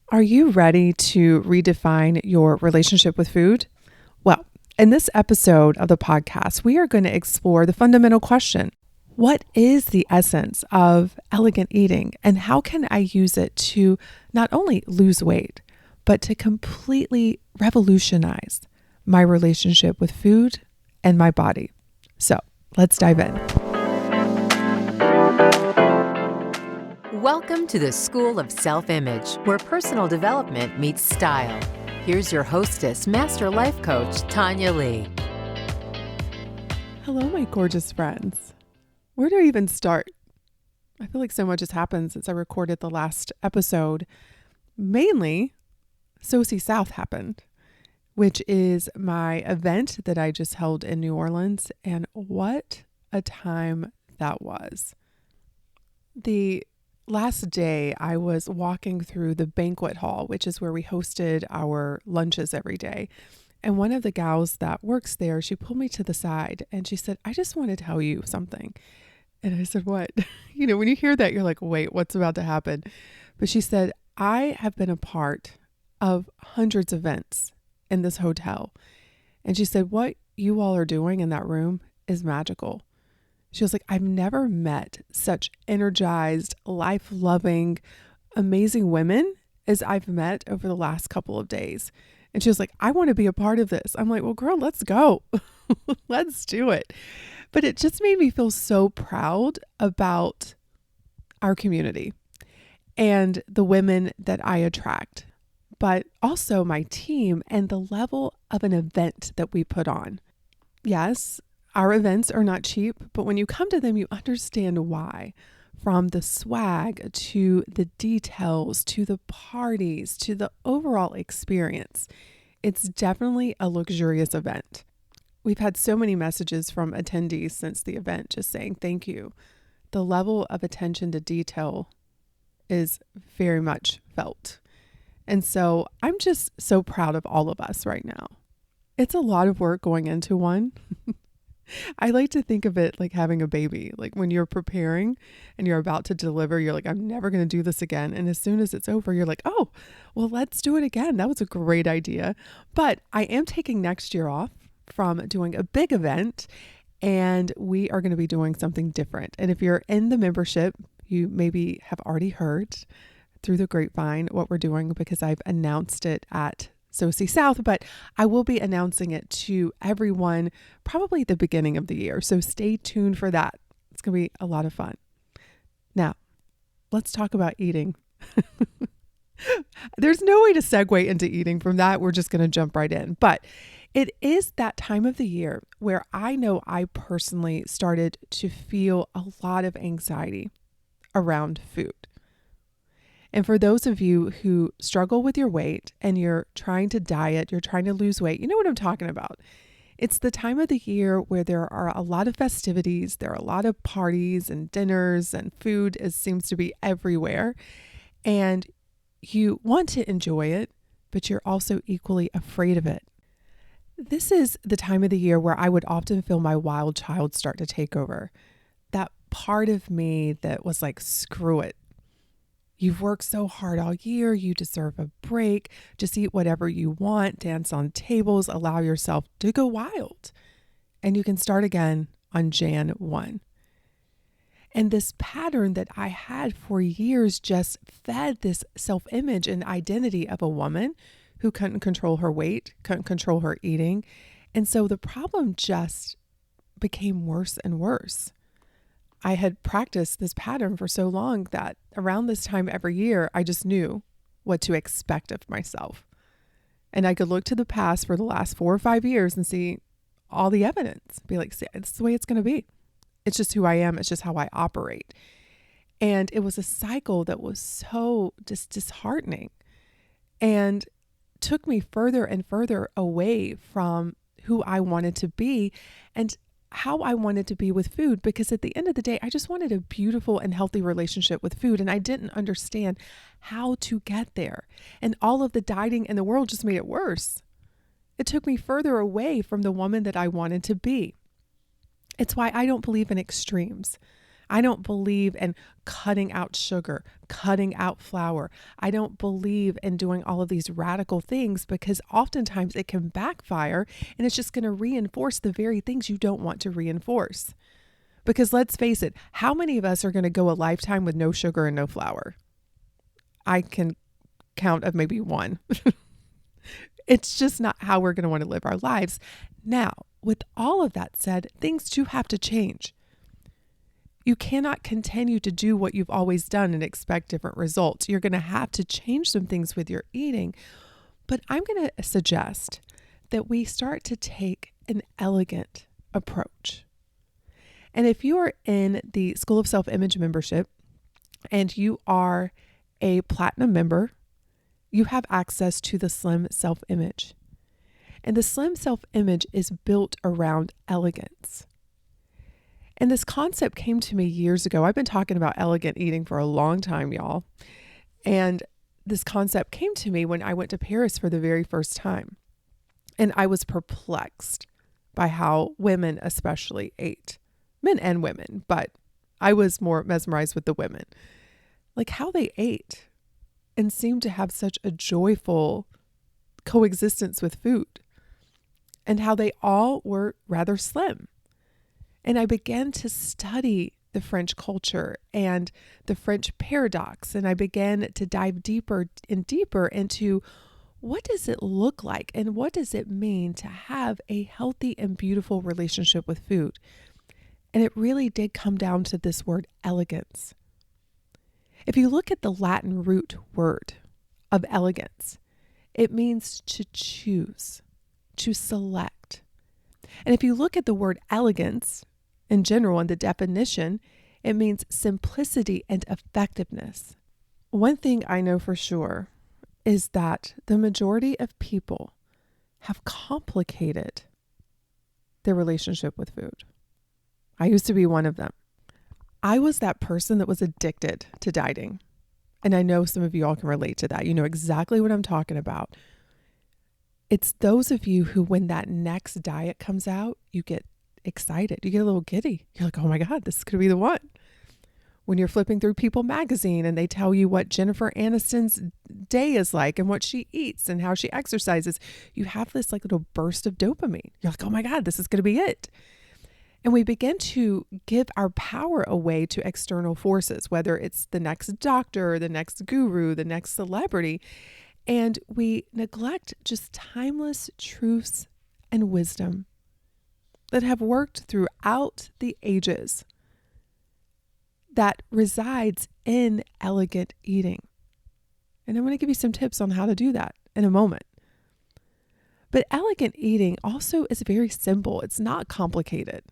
Are you ready to redefine your relationship with food? Well, in this episode of the podcast, we are going to explore the fundamental question. What is the essence of elegant eating, and how can I use it to not only lose weight, but to completely revolutionize my relationship with food and my body? So let's dive in. Welcome to the School of Self-Image, where personal development meets style. Here's your hostess, Master Life Coach, Tonya Leigh. Hello, my gorgeous friends. Where do I even start? I feel like so much has happened since I recorded the last episode. Mainly, SoC South happened, which is my event that I just held in New Orleans. And what a time that was. The last day, I was walking through the banquet hall, which is where we hosted our lunches every day. And one of the gals that works there, she pulled me to the side and she said, "I just want to tell you something." And I said, "What?" When you hear that, you're like, wait, what's about to happen? But she said, "I have been a part of hundreds of events in this hotel." And she said, "What you all are doing in that room is magical." She was like, "I've never met such energized, life-loving, amazing women as I've met over the last couple of days." And she was like, "I want to be a part of this." I'm like, "Well, girl, let's go. Let's do it." But it just made me feel so proud about our community and the women that I attract, but also my team and the level of an event that we put on. Yes, our events are not cheap, but when you come to them, you understand why. From the swag to the details to the parties to the overall experience, it's definitely a luxurious event. We've had so many messages from attendees since the event just saying thank you. The level of attention to detail is very much felt. And so I'm just so proud of all of us right now. It's a lot of work going into one. I like to think of it like having a baby. Like when you're preparing and you're about to deliver, you're like, "I'm never going to do this again." And as soon as it's over, you're like, "Oh, well, let's do it again. That was a great idea." But I am taking next year off from doing a big event, and we are going to be doing something different. And if you're in the membership, you maybe have already heard through the grapevine what we're doing because I've announced it at SoC South, but I will be announcing it to everyone probably at the beginning of the year. So stay tuned for that. It's going to be a lot of fun. Now, let's talk about eating. There's no way to segue into eating from that. We're just going to jump right in. But it is that time of the year where I know I personally started to feel a lot of anxiety around food. And for those of you who struggle with your weight and you're trying to diet, you're trying to lose weight, you know what I'm talking about. It's the time of the year where there are a lot of festivities, there are a lot of parties and dinners, and food seems to be everywhere. And you want to enjoy it, but you're also equally afraid of it. This is the time of the year where I would often feel my wild child start to take over. That part of me that was like, screw it. You've worked so hard all year. You deserve a break. Just eat whatever you want, dance on tables, allow yourself to go wild. And you can start again on Jan 1. And this pattern that I had for years just fed this self-image and identity of a woman who couldn't control her weight, couldn't control her eating. And so the problem just became worse and worse. I had practiced this pattern for so long that around this time every year, I just knew what to expect of myself. And I could look to the past for the last 4 or 5 years and see all the evidence, be like, "See, this is the way it's going to be. It's just who I am. It's just how I operate." And it was a cycle that was so just disheartening and took me further and further away from who I wanted to be and how I wanted to be with food, because at the end of the day, I just wanted a beautiful and healthy relationship with food. And I didn't understand how to get there. And all of the dieting in the world just made it worse. It took me further away from the woman that I wanted to be. It's why I don't believe in extremes. I don't believe in cutting out sugar, cutting out flour. I don't believe in doing all of these radical things because oftentimes it can backfire and it's just going to reinforce the very things you don't want to reinforce. Because let's face it, how many of us are going to go a lifetime with no sugar and no flour? I can count of maybe one. It's just not how we're going to want to live our lives. Now, with all of that said, things do have to change. You cannot continue to do what you've always done and expect different results. You're going to have to change some things with your eating. But I'm going to suggest that we start to take an elegant approach. And if you are in the School of Self-Image membership and you are a platinum member, you have access to the Slim Self-Image. And the Slim Self-Image is built around elegance. And this concept came to me years ago. I've been talking about elegant eating for a long time, y'all. And this concept came to me when I went to Paris for the very first time. And I was perplexed by how women especially ate. Men and women, but I was more mesmerized with the women. Like how they ate and seemed to have such a joyful coexistence with food. And how they all were rather slim. And I began to study the French culture and the French paradox. And I began to dive deeper and deeper into what does it look like and what does it mean to have a healthy and beautiful relationship with food. And it really did come down to this word elegance. If you look at the Latin root word of elegance, it means to choose, to select. And if you look at the word elegance in general in the definition, it means simplicity and effectiveness. One thing I know for sure is that the majority of people have complicated their relationship with food. I used to be one of them. I was that person that was addicted to dieting. And I know some of you all can relate to that. You know exactly what I'm talking about. It's those of you who, when that next diet comes out, you get excited. You get a little giddy. You're like, oh my God, this could be the one. When you're flipping through People magazine and they tell you what Jennifer Aniston's day is like and what she eats and how she exercises, you have this like little burst of dopamine. You're like, oh my God, this is going to be it. And we begin to give our power away to external forces, whether it's the next doctor, the next guru, the next celebrity. And we neglect just timeless truths and wisdom that have worked throughout the ages that resides in elegant eating. And I'm going to give you some tips on how to do that in a moment. But elegant eating also is very simple. It's not complicated.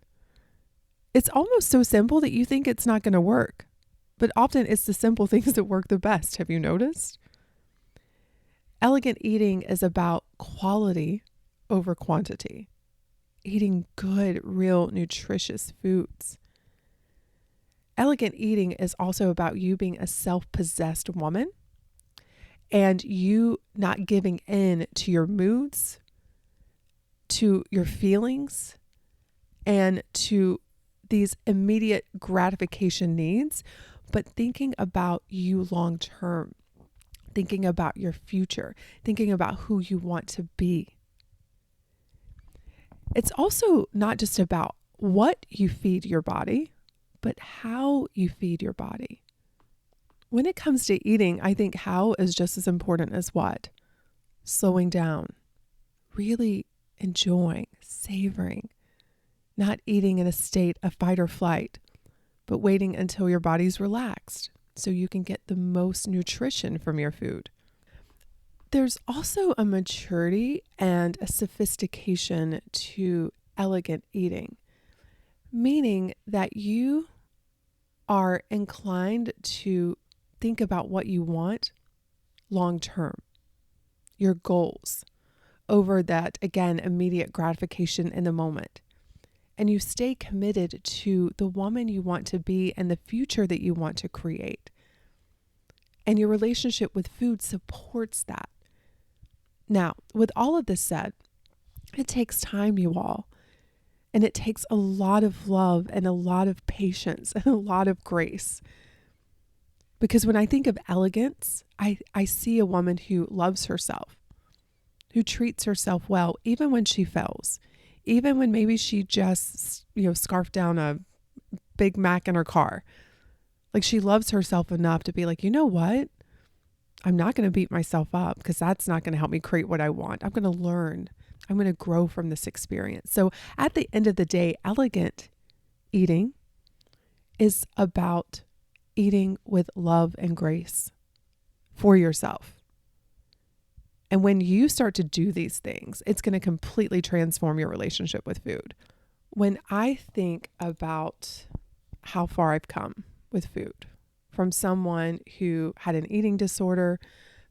It's almost so simple that you think it's not going to work. But often it's the simple things that work the best. Have you noticed? Elegant eating is about quality over quantity. Eating good, real, nutritious foods. Elegant eating is also about you being a self-possessed woman and you not giving in to your moods, to your feelings, and to these immediate gratification needs, but thinking about you long term, thinking about your future, thinking about who you want to be. It's also not just about what you feed your body, but how you feed your body. When it comes to eating, I think how is just as important as what. Slowing down, really enjoying, savoring, not eating in a state of fight or flight, but waiting until your body's relaxed so you can get the most nutrition from your food. There's also a maturity and a sophistication to elegant eating, meaning that you are inclined to think about what you want long term, your goals, over that, again, immediate gratification in the moment. And you stay committed to the woman you want to be and the future that you want to create. And your relationship with food supports that. Now, with all of this said, it takes time, you all. And it takes a lot of love and a lot of patience and a lot of grace. Because when I think of elegance, I see a woman who loves herself, who treats herself well, even when she fails, even when maybe she just, scarfed down a Big Mac in her car. Like, she loves herself enough to be like, you know what? I'm not going to beat myself up because that's not going to help me create what I want. I'm going to learn. I'm going to grow from this experience. So at the end of the day, elegant eating is about eating with love and grace for yourself. And when you start to do these things, it's going to completely transform your relationship with food. When I think about how far I've come with food, from someone who had an eating disorder,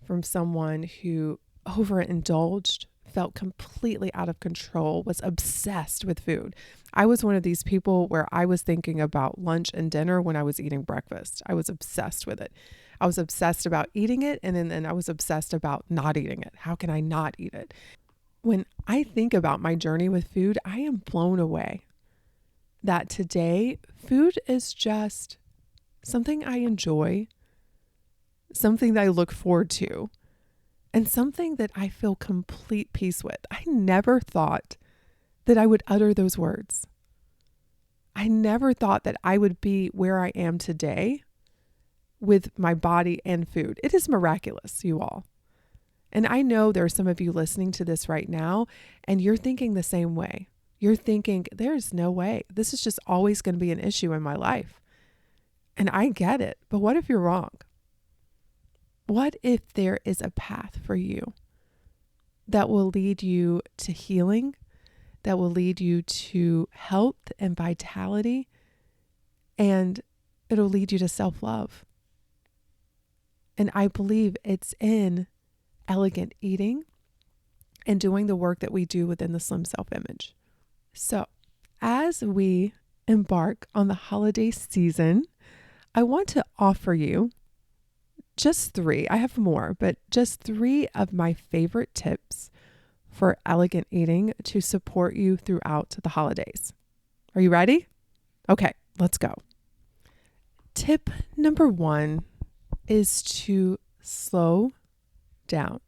from someone who overindulged, felt completely out of control, was obsessed with food. I was one of these people where I was thinking about lunch and dinner when I was eating breakfast. I was obsessed with it. I was obsessed about eating it, and then I was obsessed about not eating it. How can I not eat it? When I think about my journey with food, I am blown away that today food is just something I enjoy, something that I look forward to, and something that I feel complete peace with. I never thought that I would utter those words. I never thought that I would be where I am today with my body and food. It is miraculous, you all. And I know there are some of you listening to this right now, and you're thinking the same way. You're thinking, there's no way. This is just always going to be an issue in my life. And I get it. But what if you're wrong? What if there is a path for you that will lead you to healing, that will lead you to health and vitality, and it'll lead you to self-love? And I believe it's in elegant eating and doing the work that we do within the Slim Self-Image. So as we embark on the holiday season, I want to offer you just 3, I have more, but just 3 of my favorite tips for elegant eating to support you throughout the holidays. Are you ready? Okay, let's go. Tip number 1 is to slow down.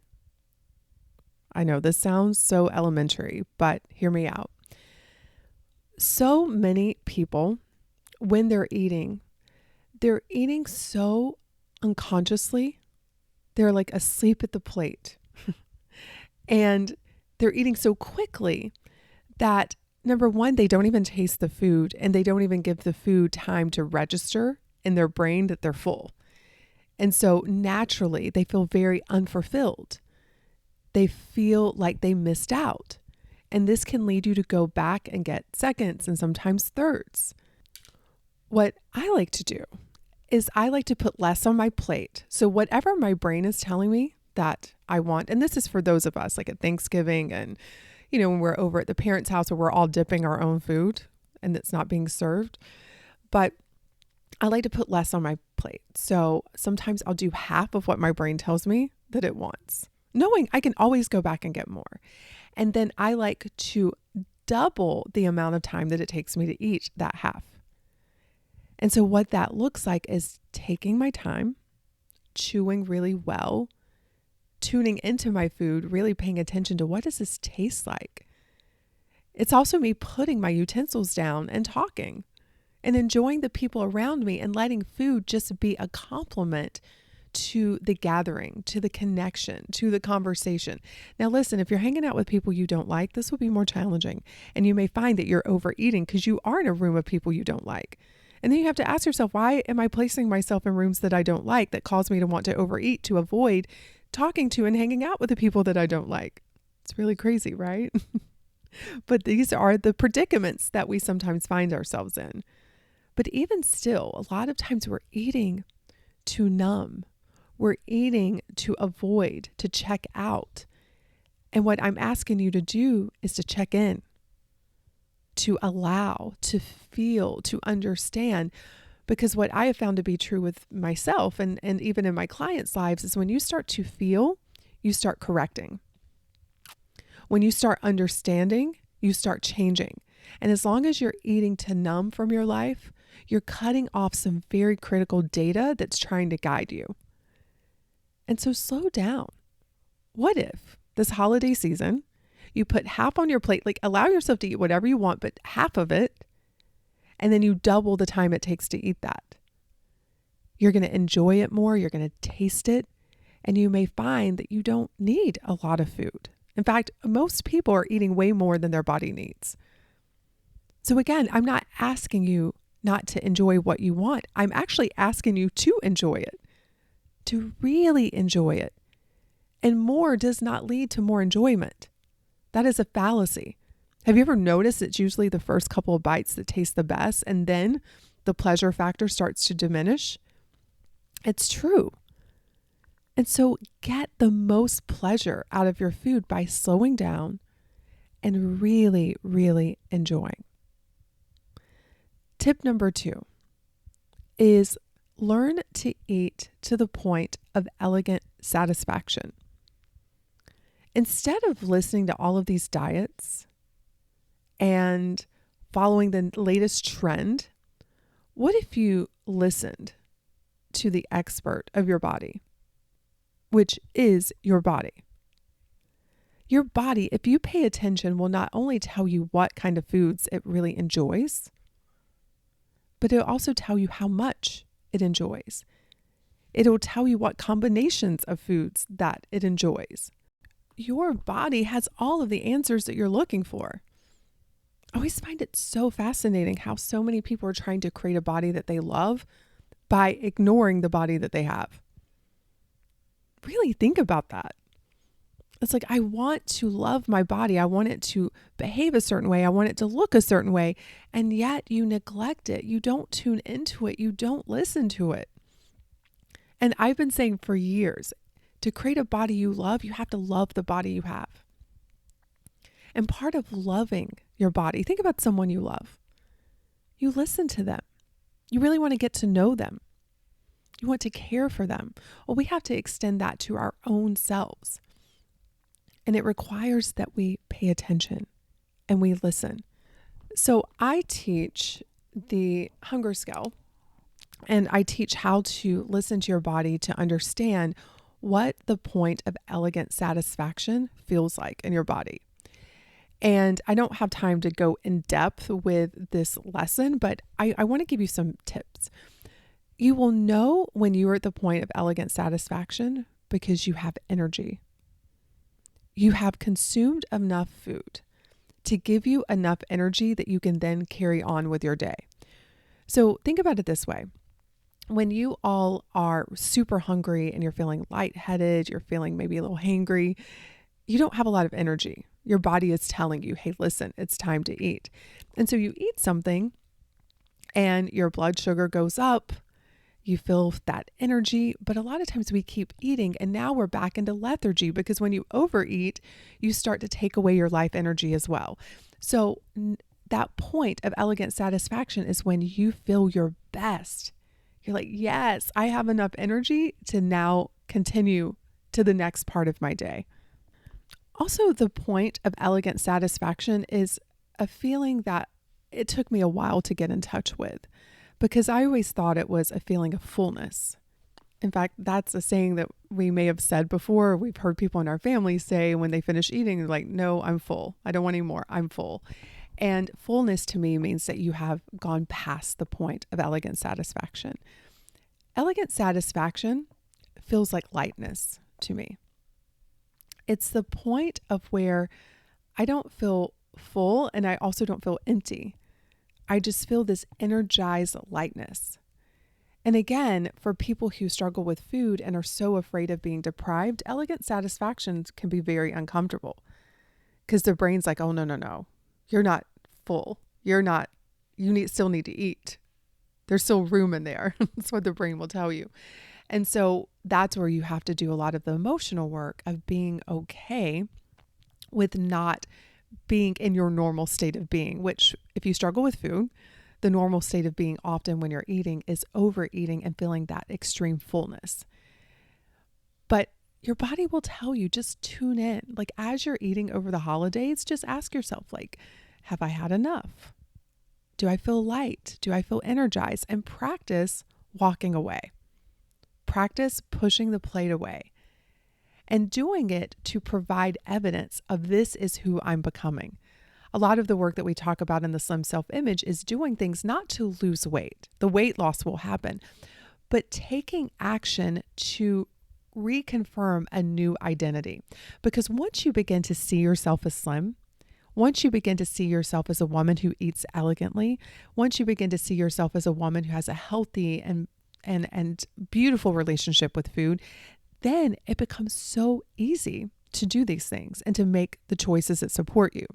I know this sounds so elementary, but hear me out. So many people, when they're eating so unconsciously. They're like asleep at the plate. And they're eating so quickly that, number 1, they don't even taste the food, and they don't even give the food time to register in their brain that they're full. And so naturally, they feel very unfulfilled. They feel like they missed out. And this can lead you to go back and get seconds and sometimes thirds. What I like to do is I like to put less on my plate. So whatever my brain is telling me that I want, and this is for those of us like at Thanksgiving and, when we're over at the parents' house where we're all dipping our own food and it's not being served. But I like to put less on my plate. So sometimes I'll do half of what my brain tells me that it wants, knowing I can always go back and get more. And then I like to double the amount of time that it takes me to eat that half. And so what that looks like is taking my time, chewing really well, tuning into my food, really paying attention to what does this taste like. It's also me putting my utensils down and talking and enjoying the people around me and letting food just be a complement to the gathering, to the connection, to the conversation. Now listen, if you're hanging out with people you don't like, this will be more challenging. And you may find that you're overeating because you are in a room of people you don't like. And then you have to ask yourself, why am I placing myself in rooms that I don't like that cause me to want to overeat, to avoid talking to and hanging out with the people that I don't like? It's really crazy, right? But these are the predicaments that we sometimes find ourselves in. But even still, a lot of times we're eating to numb. We're eating to avoid, to check out. And what I'm asking you to do is to check in, to allow, to feel, to understand. Because what I have found to be true with myself and even in my clients' lives is when you start to feel, you start correcting. When you start understanding, you start changing. And as long as you're eating to numb from your life, you're cutting off some very critical data that's trying to guide you. And so slow down. What if this holiday season, you put half on your plate, like allow yourself to eat whatever you want, but half of it, and then you double the time it takes to eat that. You're going to enjoy it more. You're going to taste it. And you may find that you don't need a lot of food. In fact, most people are eating way more than their body needs. So again, I'm not asking you not to enjoy what you want. I'm actually asking you to enjoy it, to really enjoy it. And more does not lead to more enjoyment. That is a fallacy. Have you ever noticed it's usually the first couple of bites that taste the best, and then the pleasure factor starts to diminish? It's true. And so get the most pleasure out of your food by slowing down and really, really enjoying. Tip number 2 is learn to eat to the point of elegant satisfaction. Instead of listening to all of these diets and following the latest trend, what if you listened to the expert of your body, which is your body? Your body, if you pay attention, will not only tell you what kind of foods it really enjoys, but it'll also tell you how much it enjoys. It'll tell you what combinations of foods that it enjoys. Your body has all of the answers that you're looking for. I always find it so fascinating how so many people are trying to create a body that they love by ignoring the body that they have. Really think about that. It's like, I want to love my body. I want it to behave a certain way. I want it to look a certain way. And yet you neglect it. You don't tune into it. You don't listen to it. And I've been saying for years, to create a body you love, you have to love the body you have. And part of loving your body, think about someone you love. You listen to them. You really want to get to know them. You want to care for them. Well, we have to extend that to our own selves. And it requires that we pay attention and we listen. So I teach the hunger scale, and I teach how to listen to your body to understand what the point of elegant satisfaction feels like in your body. And I don't have time to go in depth with this lesson, but I want to give you some tips. You will know when you are at the point of elegant satisfaction because you have energy. You have consumed enough food to give you enough energy that you can then carry on with your day. So think about it this way. When you all are super hungry and you're feeling lightheaded, you're feeling maybe a little hangry, you don't have a lot of energy. Your body is telling you, hey, listen, it's time to eat. And so you eat something and your blood sugar goes up. You feel that energy, but a lot of times we keep eating and now we're back into lethargy because when you overeat, you start to take away your life energy as well. So that point of elegant satisfaction is when you feel your best. You're like, yes, I have enough energy to now continue to the next part of my day. Also, the point of elegant satisfaction is a feeling that it took me a while to get in touch with because I always thought it was a feeling of fullness. In fact, that's a saying that we may have said before. We've heard people in our family say when they finish eating, they're like, no, I'm full. I don't want any more. I'm full. And fullness to me means that you have gone past the point of elegant satisfaction. Elegant satisfaction feels like lightness to me. It's the point of where I don't feel full and I also don't feel empty. I just feel this energized lightness. And again, for people who struggle with food and are so afraid of being deprived, elegant satisfaction can be very uncomfortable because their brain's like, oh, no, you're not full. Still need to eat. There's still room in there. That's what the brain will tell you. And so that's where you have to do a lot of the emotional work of being okay with not being in your normal state of being, which if you struggle with food, the normal state of being often when you're eating is overeating and feeling that extreme fullness. But your body will tell you, just tune in. Like as you're eating over the holidays, just ask yourself, like, Have I had enough? Do I feel light? Do I feel energized? And practice walking away. Practice pushing the plate away and doing it to provide evidence of this is who I'm becoming. A lot of the work that we talk about in the Slim Self-Image is doing things not to lose weight. The weight loss will happen, but taking action to reconfirm a new identity. Because once you begin to see yourself as slim, once you begin to see yourself as a woman who eats elegantly, once you begin to see yourself as a woman who has a healthy and beautiful relationship with food, then it becomes so easy to do these things and to make the choices that support you.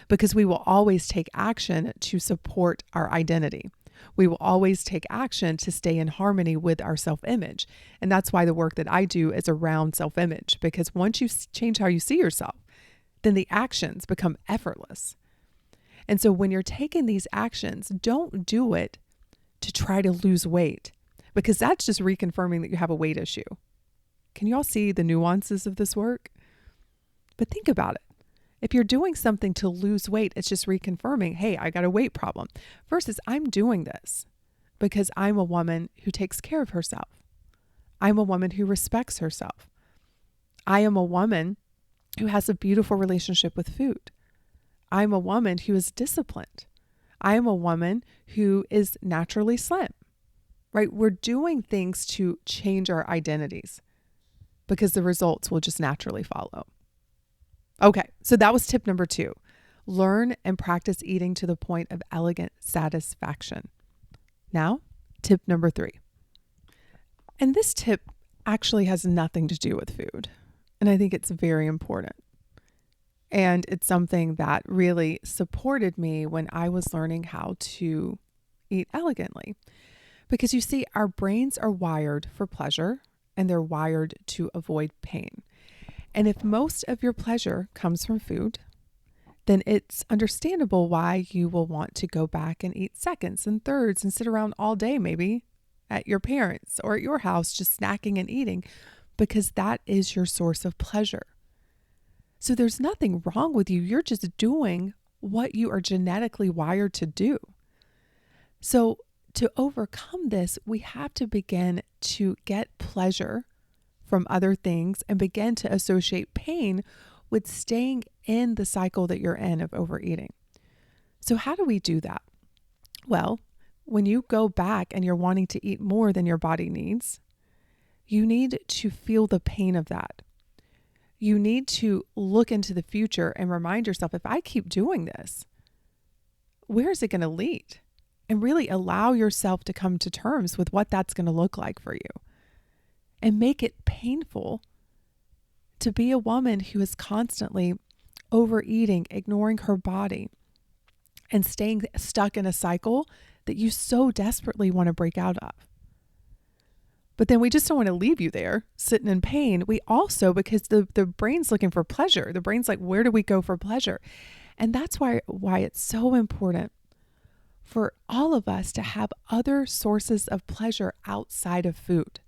Because we will always take action to support our identity. We will always take action to stay in harmony with our self-image. And that's why the work that I do is around self-image, because once you change how you see yourself, then the actions become effortless. And so when you're taking these actions, don't do it to try to lose weight, because that's just reconfirming that you have a weight issue. Can you all see the nuances of this work? But think about it. If you're doing something to lose weight, it's just reconfirming, hey, I got a weight problem, versus I'm doing this because I'm a woman who takes care of herself. I'm a woman who respects herself. I am a woman who has a beautiful relationship with food. I'm a woman who is disciplined. I am a woman who is naturally slim, right? We're doing things to change our identities because the results will just naturally follow. Okay, so that was tip number 2. Learn and practice eating to the point of elegant satisfaction. Now, tip number 3. And this tip actually has nothing to do with food. And I think it's very important. And it's something that really supported me when I was learning how to eat elegantly. Because you see, our brains are wired for pleasure and they're wired to avoid pain. And if most of your pleasure comes from food, then it's understandable why you will want to go back and eat seconds and thirds and sit around all day, maybe at your parents' or at your house, just snacking and eating, because that is your source of pleasure. So there's nothing wrong with you. You're just doing what you are genetically wired to do. So to overcome this, we have to begin to get pleasure from other things and begin to associate pain with staying in the cycle that you're in of overeating. So how do we do that? Well, when you go back and you're wanting to eat more than your body needs, you need to feel the pain of that. You need to look into the future and remind yourself, if I keep doing this, where is it going to lead? And really allow yourself to come to terms with what that's going to look like for you. And make it painful to be a woman who is constantly overeating, ignoring her body, and staying stuck in a cycle that you so desperately want to break out of. But then we just don't want to leave you there sitting in pain. We also, because the brain's looking for pleasure. The brain's like, where do we go for pleasure? And that's why it's so important for all of us to have other sources of pleasure outside of food.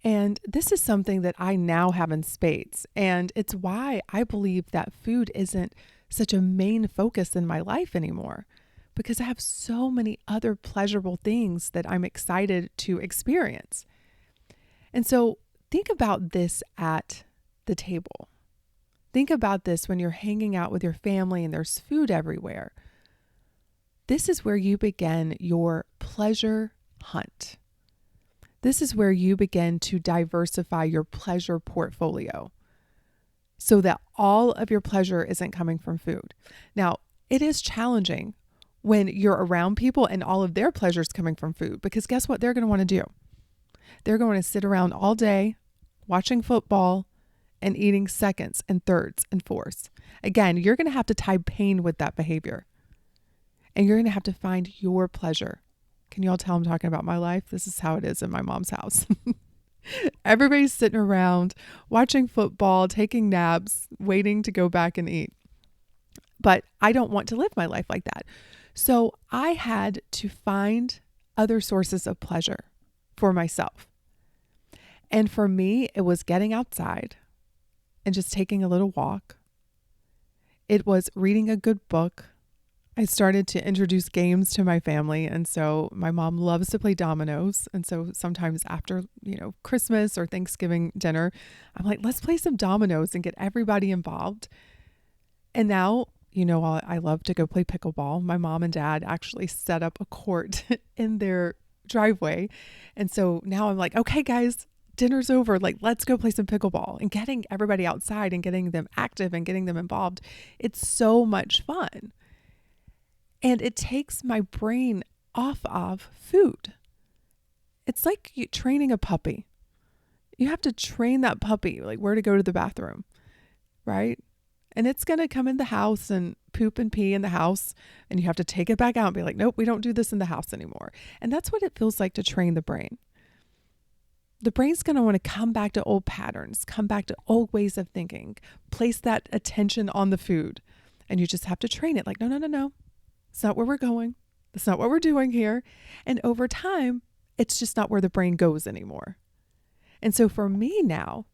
And this is something that I now have in spades. And it's why I believe that food isn't such a main focus in my life anymore, because I have so many other pleasurable things that I'm excited to experience. And so think about this at the table. Think about this when you're hanging out with your family and there's food everywhere. This is where you begin your pleasure hunt. This is where you begin to diversify your pleasure portfolio so that all of your pleasure isn't coming from food. Now, it is challenging when you're around people and all of their pleasure is coming from food, because guess what they're going to want to do? They're going to sit around all day watching football and eating seconds and thirds and fourths. Again, you're going to have to tie pain with that behavior. And you're going to have to find your pleasure. Can you all tell I'm talking about my life? This is how it is in my mom's house. Everybody's sitting around watching football, taking naps, waiting to go back and eat. But I don't want to live my life like that. So I had to find other sources of pleasure for myself. And for me, it was getting outside and just taking a little walk. it was reading a good book. I started to introduce games to my family. And so my mom loves to play dominoes. And so sometimes after, Christmas or Thanksgiving dinner, I'm like, let's play some dominoes and get everybody involved. And now, I love to go play pickleball. My mom and dad actually set up a court in their driveway. And so now I'm like, okay, guys, dinner's over. Like, let's go play some pickleball, and getting everybody outside and getting them active and getting them involved. It's so much fun. And it takes my brain off of food. It's like training a puppy. You have to train that puppy, like where to go to the bathroom, right? And it's going to come in the house and poop and pee in the house, and you have to take it back out and be like, nope, we don't do this in the house anymore. And that's what it feels like to train the brain. The brain's going to want to come back to old patterns, come back to old ways of thinking, place that attention on the food. And you just have to train it like, no. It's not where we're going. That's not what we're doing here. And over time, it's just not where the brain goes anymore. And so for me now,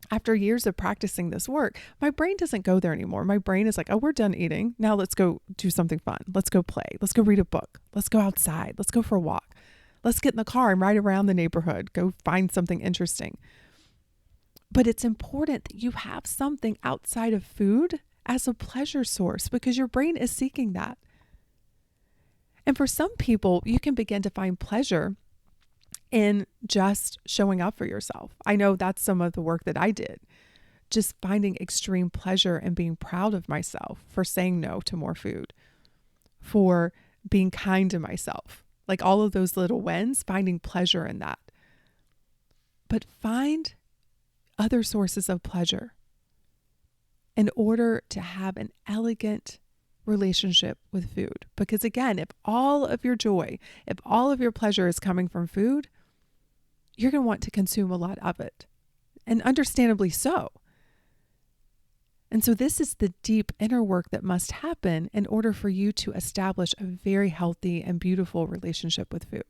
after years of practicing this work, my brain doesn't go there anymore. My brain is like, oh, we're done eating. Now let's go do something fun. Let's go play. Let's go read a book. Let's go outside. Let's go for a walk. Let's get in the car and ride around the neighborhood. Go find something interesting. But it's important that you have something outside of food as a pleasure source, because your brain is seeking that. And for some people, you can begin to find pleasure in just showing up for yourself. I know that's some of the work that I did. Just finding extreme pleasure and being proud of myself for saying no to more food, for being kind to myself. Like all of those little wins, finding pleasure in that. But find other sources of pleasure in order to have an elegant relationship with food. Because again, if all of your joy, if all of your pleasure is coming from food, you're going to want to consume a lot of it. And understandably so. And so this is the deep inner work that must happen in order for you to establish a very healthy and beautiful relationship with food.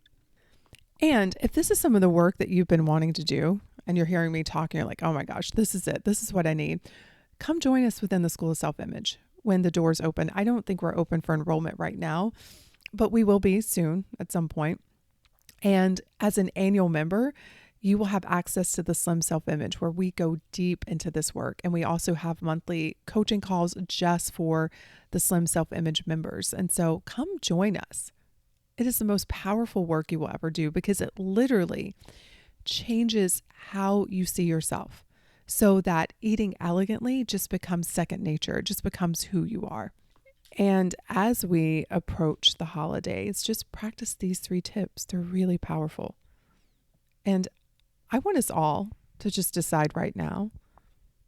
And if this is some of the work that you've been wanting to do, and you're hearing me talking, you're like, oh my gosh, this is it. This is what I need. Come join us within the School of Self-Image when the doors open. I don't think we're open for enrollment right now, but we will be soon at some point. And as an annual member, you will have access to the Slim Self-Image, where we go deep into this work. And we also have monthly coaching calls just for the Slim Self-Image members. And so come join us. It is the most powerful work you will ever do, because it literally changes how you see yourself, so that eating elegantly just becomes second nature. It just becomes who you are. And as we approach the holidays, just practice these 3 tips. They're really powerful. And I want us all to just decide right now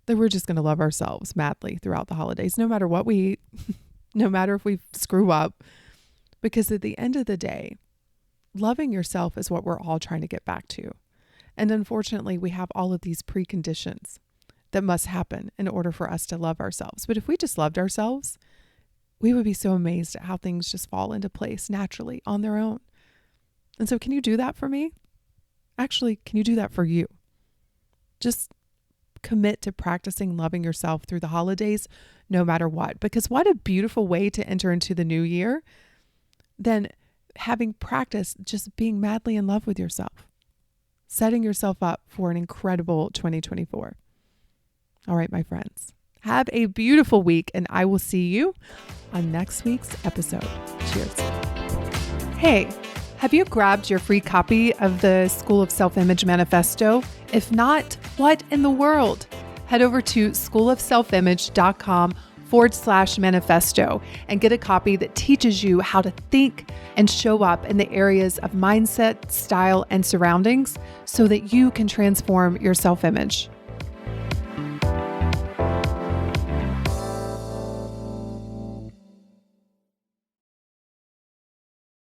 that we're just going to love ourselves madly throughout the holidays, no matter what we eat, no matter if we screw up. Because at the end of the day, loving yourself is what we're all trying to get back to. And unfortunately, we have all of these preconditions that must happen in order for us to love ourselves. But if we just loved ourselves, we would be so amazed at how things just fall into place naturally on their own. And so can you do that for me? Actually, can you do that for you? Just commit to practicing loving yourself through the holidays, no matter what. Because what a beautiful way to enter into the new year than having practiced just being madly in love with yourself, setting yourself up for an incredible 2024. All right, my friends. Have a beautiful week, and I will see you on next week's episode. Cheers. Hey, have you grabbed your free copy of the School of Self-Image Manifesto? If not, what in the world? Head over to schoolofselfimage.com/manifesto and get a copy that teaches you how to think and show up in the areas of mindset, style, and surroundings so that you can transform your self-image.